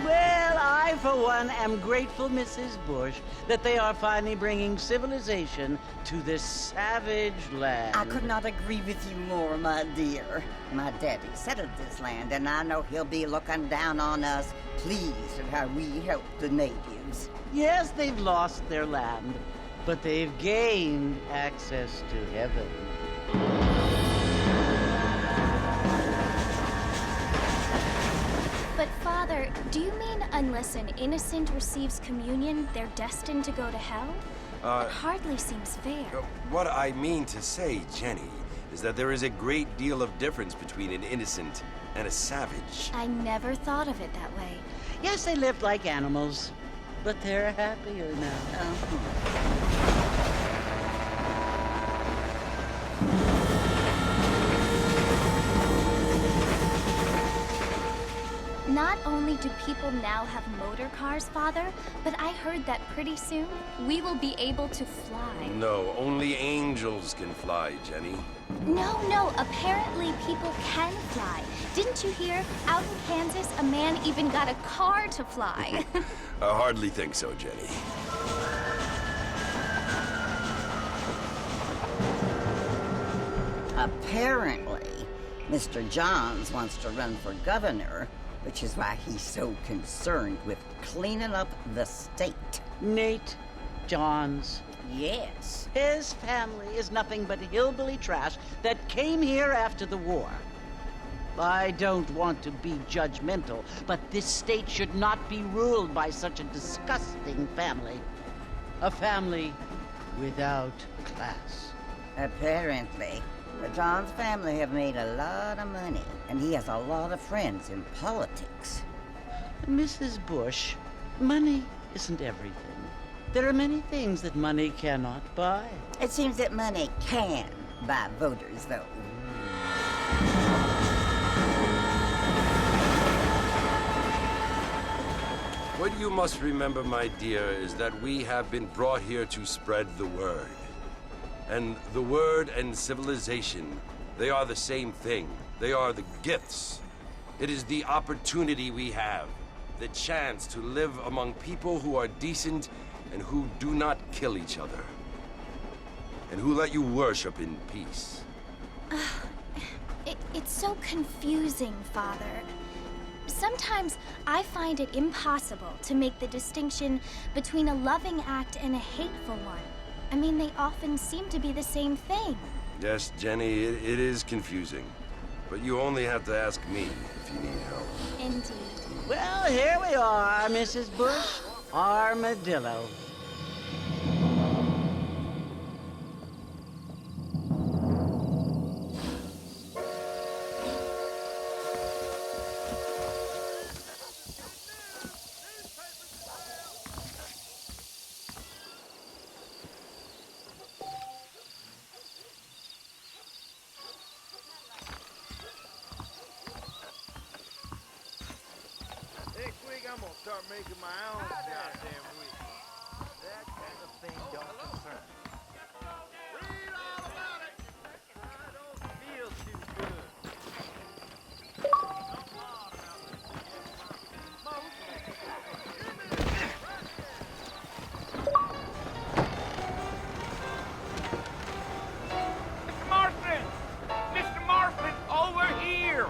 Well, I, for one, am grateful, Mrs. Bush, that they are finally bringing civilization to this savage land. I could not agree with you more, my dear. My daddy settled this land, and I know he'll be looking down on us, pleased at how we help the natives. Yes, they've lost their land, but they've gained access to heaven. But, Father, do you mean unless an innocent receives communion, they're destined to go to hell? That hardly seems fair. What I mean to say, Jenny, is that there is a great deal of difference between an innocent and a savage. I never thought of it that way. Yes, they lived like animals, but they're happier now. Not only do people now have motor cars, Father, but I heard that pretty soon we will be able to fly. No, only angels can fly, Jenny. No, apparently people can fly. Didn't you hear? Out in Kansas, a man even got a car to fly. I hardly think so, Jenny. Apparently, Mr. Johns wants to run for governor, which is why he's so concerned with cleaning up the state. Nate Johns. Yes. His family is nothing but hillbilly trash that came here after the war. I don't want to be judgmental, but this state should not be ruled by such a disgusting family. A family without class. Apparently, the Johns family have made a lot of money, and he has a lot of friends in politics. Mrs. Bush, money isn't everything. There are many things that money cannot buy. It seems that money can buy voters, though. What you must remember, my dear, is that we have been brought here to spread the word. And the word and civilization, they are the same thing. They are the gifts. It is the opportunity we have, the chance to live among people who are decent and who do not kill each other, and who let you worship in peace. It's so confusing, Father. Sometimes I find it impossible to make the distinction between a loving act and a hateful one. I mean, they often seem to be the same thing. Yes, Jenny, it is confusing. But you only have to ask me if you need help. Indeed. Well, here we are, Mrs. Bush. Armadillo. Next week, I'm gonna start making my own goddamn whiskey. That kind of thing don't concern me. Read all about it. I don't feel too good. Mr. Marston! Mr. Marston, over here!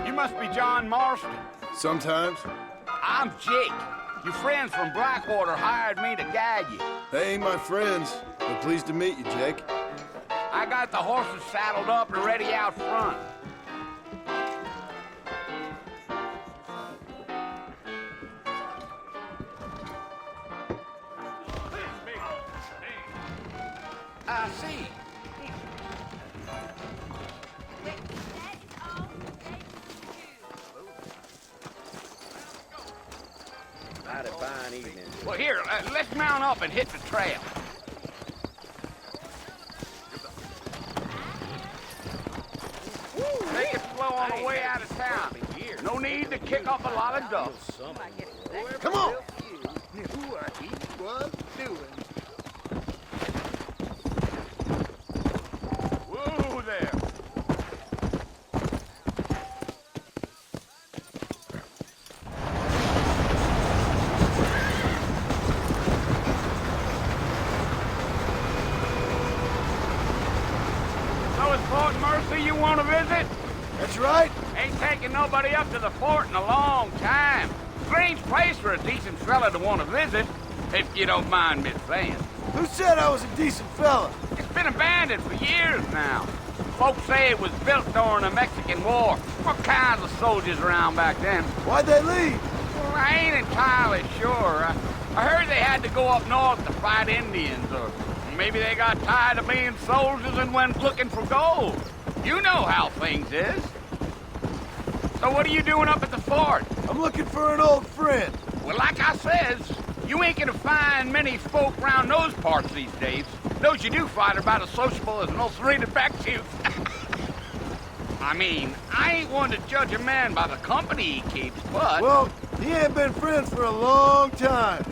You must be John Marston. Sometimes. I'm Jake. Your friends from Blackwater hired me to guide you. They ain't my friends, but pleased to meet you, Jake. I got the horses saddled up and ready out front. I see. Mighty fine evening. Well, here, let's mount up and hit the trail. Take it slow on the way out of town. No need to kick up a lot of dust. Come on! Knew what he was doing. Whoa! Armadillo's Fort Mercy you want to visit? That's right. Ain't taking nobody up to the fort in a long time. Strange place for a decent fella to want to visit, if you don't mind me saying. Who said I was a decent fella? It's been abandoned for years now. Folks say it was built during the Mexican War. What kinds of soldiers around back then? Why'd they leave? Well, I ain't entirely sure. I heard they had to go up north to fight Indians, or maybe they got tired of being soldiers and went looking for gold. You know how things is. So what are you doing up at the fort? I'm looking for an old friend. Well, like I says, you ain't gonna find many folk around those parts these days. Those you do find are about as sociable as an ulcerated back tooth. I mean, I ain't one to judge a man by the company he keeps, but... Well, he ain't been friends for a long time.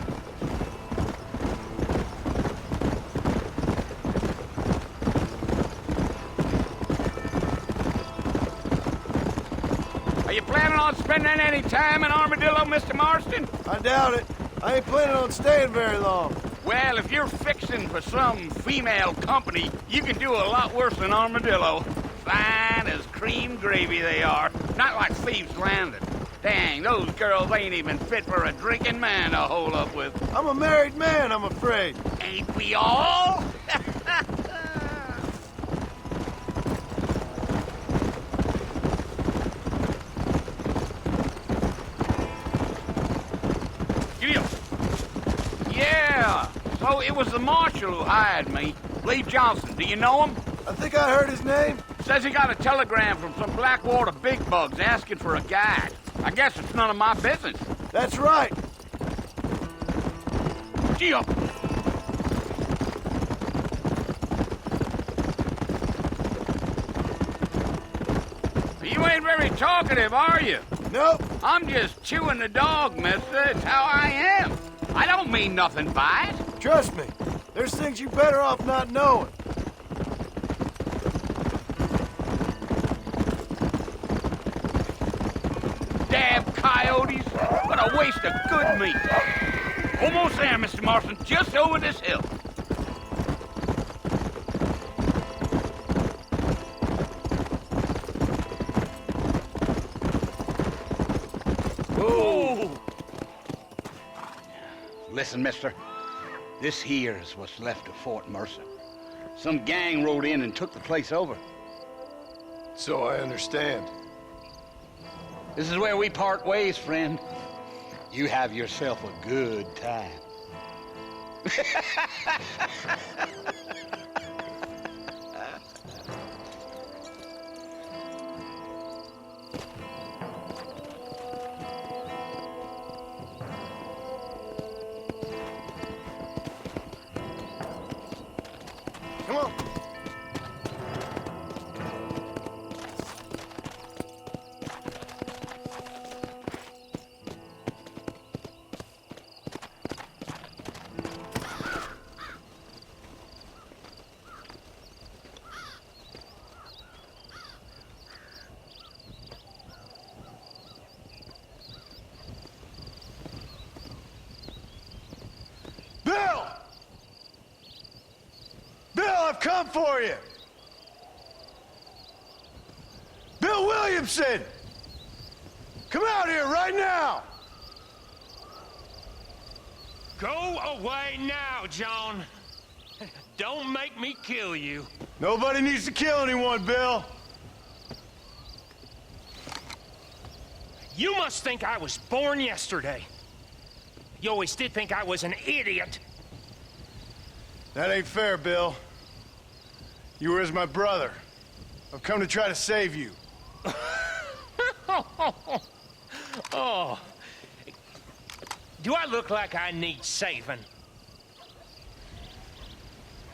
Are you planning on spending any time in Armadillo, Mr. Marston? I doubt it. I ain't planning on staying very long. Well, if you're fixing for some female company, you can do a lot worse than Armadillo. Fine as cream gravy they are. Not like Thieves' Landing. Dang, those girls ain't even fit for a drinking man to hole up with. I'm a married man, I'm afraid. Ain't we all? Yeah, so it was the marshal who hired me. Lee Johnson, do you know him? I think I heard his name. Says he got a telegram from some Blackwater big bugs asking for a guide. I guess it's none of my business. That's right. Gee up. You ain't very talkative, are you? Nope. I'm just chewing the dog, mister. It's how I am. I don't mean nothing by it. Trust me. There's things you're better off not knowing. Damn coyotes. What a waste of good meat. Almost there, Mr. Marston. Just over this hill. Ooh. Listen, mister. This here is what's left of Fort Mercer. Some gang rode in and took the place over. So I understand. This is where we part ways, friend. You have yourself a good time. Come on. Bill! Bill, I've come for you! Bill Williamson! Come out here right now! Go away now, John. Don't make me kill you. Nobody needs to kill anyone, Bill. You must think I was born yesterday. You always did think I was an idiot. That ain't fair, Bill. You were as my brother. I've come to try to save you. Oh. Do I look like I need saving?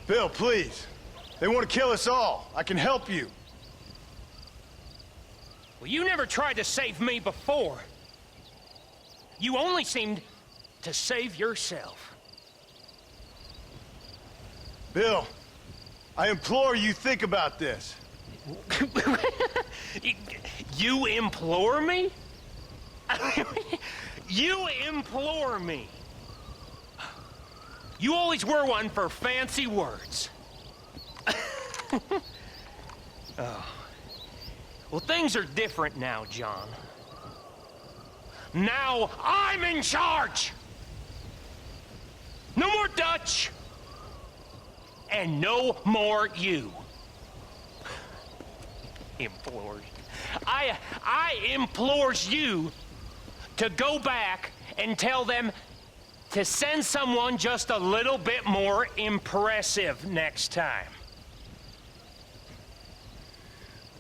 Bill, please. They want to kill us all. I can help you. Well, you never tried to save me before. You only seemed to save yourself. Bill, I implore you think about this. You implore me? You implore me. You always were one for fancy words. Well, things are different now, John. Now I'm in charge! No more Dutch! And no more you. Implores. I implores you to go back and tell them to send someone just a little bit more impressive next time.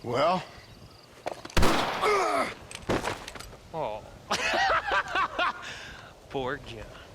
Well? Oh. Poor John.